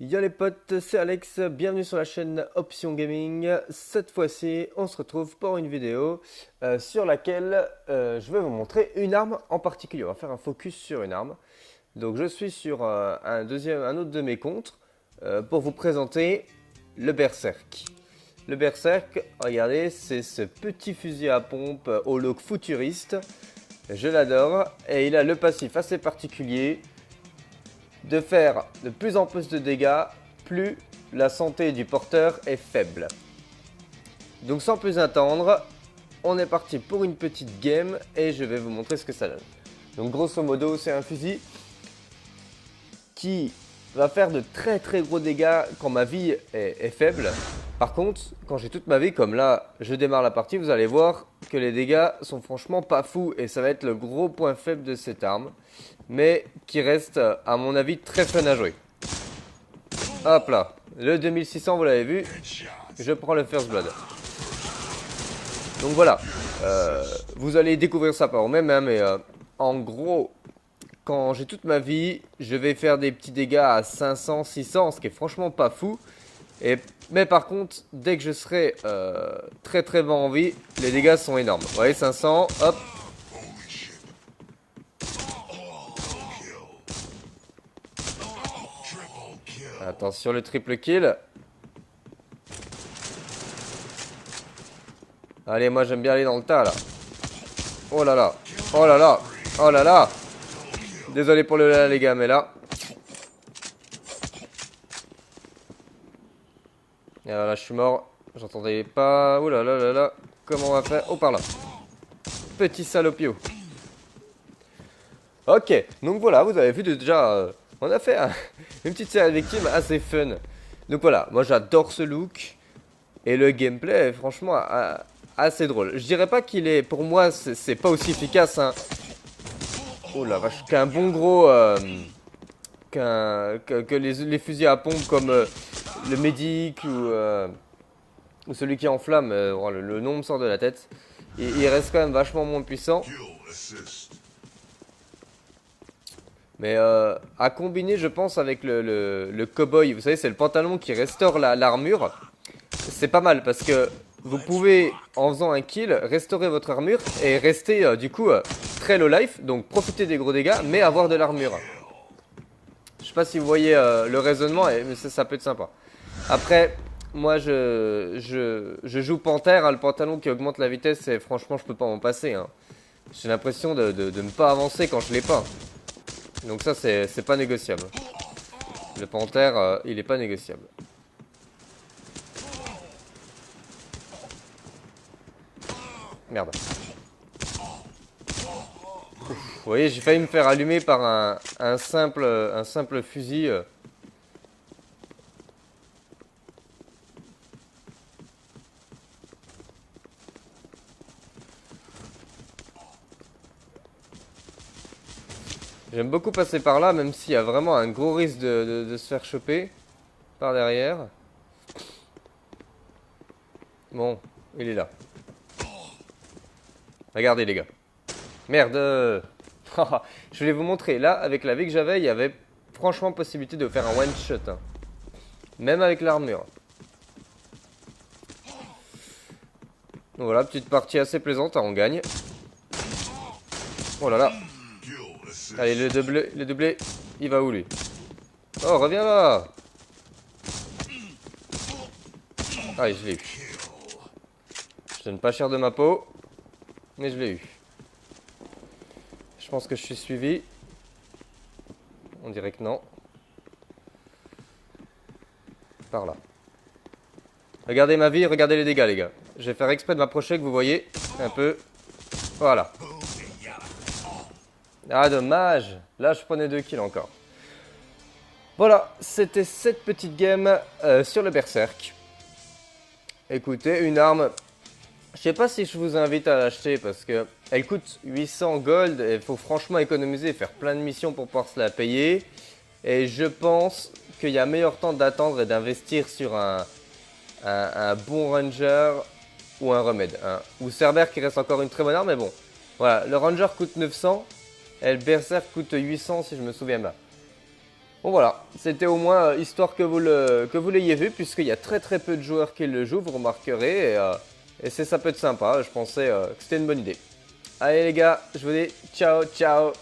Yo les potes, c'est Alex, bienvenue sur la chaîne Option Gaming. Cette fois-ci, on se retrouve pour une vidéo sur laquelle je vais vous montrer une arme en particulier. On va faire un focus sur une arme. Donc je suis sur un autre de mes comptes pour vous présenter le Berserk. Le Berserk, regardez, c'est ce petit fusil à pompe au look futuriste. Je l'adore et il a le passif assez particulier de faire de plus en plus de dégâts, plus la santé du porteur est faible. Donc sans plus attendre, on est parti pour une petite game et je vais vous montrer ce que ça donne. Donc grosso modo, c'est un fusil qui va faire de très gros dégâts quand ma vie est faible. Par contre, quand j'ai toute ma vie, comme là, je démarre la partie, vous allez voir que les dégâts sont franchement pas fous et ça va être le gros point faible de cette arme, mais qui reste, à mon avis, très fun à jouer. Hop là, le 2600, vous l'avez vu, je prends le First Blood. Donc voilà, vous allez découvrir ça par vous-même, hein, mais en gros, quand j'ai toute ma vie, je vais faire des petits dégâts à 500, 600, ce qui est franchement pas fou. Mais par contre, dès que je serai très bas en vie, les dégâts sont énormes. Vous voyez, 500, hop. Attention, le triple kill. Allez, moi j'aime bien aller dans le tas là. Oh là là, oh là là, oh là là. Désolé pour le là les gars, mais là. Et alors là, je suis mort. J'entendais pas. Ouh là là là là. Comment on va faire? Oh, par là. Petit salopio. Ok, donc voilà, vous avez vu déjà. On a fait une petite série de victimes assez fun. Donc voilà, moi j'adore ce look. Et le gameplay est franchement assez drôle. Je dirais pas qu'il est. Pour moi, c'est pas aussi efficace. Hein. Oh la vache, qu'un bon gros. Que les fusils à pompe comme le Medic ou celui qui enflamme, le nom me sort de la tête. Il reste quand même vachement moins puissant. Mais à combiner, je pense, avec le cowboy, vous savez, c'est le pantalon qui restaure l'armure. C'est pas mal parce que vous pouvez, en faisant un kill, restaurer votre armure et rester du coup très low life. Donc profiter des gros dégâts, mais avoir de l'armure. Je sais pas si vous voyez le raisonnement, mais ça peut être sympa. Après, moi je joue panthère, hein, le pantalon qui augmente la vitesse, et franchement je peux pas m'en passer. Hein. J'ai l'impression de ne pas avancer quand je l'ai pas. Donc ça c'est pas négociable. Le panthère, il est pas négociable. Merde. Vous voyez, j'ai failli me faire allumer par un simple fusil. J'aime beaucoup passer par là, même s'il y a vraiment un gros risque de se faire choper par derrière. Bon, il est là. Regardez les gars. Merde. Je voulais vous montrer. Là, avec la vie que j'avais, il y avait franchement possibilité de faire un one shot. Hein. Même avec l'armure. Donc voilà, petite partie assez plaisante. Hein, on gagne. Oh là là. Allez, le doublé, il va où lui? Oh, reviens là. Allez, je l'ai eu. Je donne pas cher de ma peau. Mais je l'ai eu. Je pense que je suis suivi. On dirait que non. Par là. Regardez ma vie, regardez les dégâts les gars. Je vais faire exprès de m'approcher que vous voyez un peu. Voilà. Ah dommage. Là je prenais 2 kills encore. Voilà, c'était cette petite game sur le Berserk. Écoutez, une arme. Je sais pas si je vous invite à l'acheter parce que elle coûte 800 gold et il faut franchement économiser et faire plein de missions pour pouvoir se la payer. Et je pense qu'il y a meilleur temps d'attendre et d'investir sur un bon ranger ou un remède. Hein. Ou Cerber qui reste encore une très bonne arme, mais bon. Voilà, le ranger coûte 900 et le Berserk coûte 800 si je me souviens bien. Bon voilà, c'était au moins histoire que vous l'ayez vu, puisqu'il y a très peu de joueurs qui le jouent, vous remarquerez, et ça peut être sympa, je pensais que c'était une bonne idée. Allez les gars, je vous dis ciao ciao.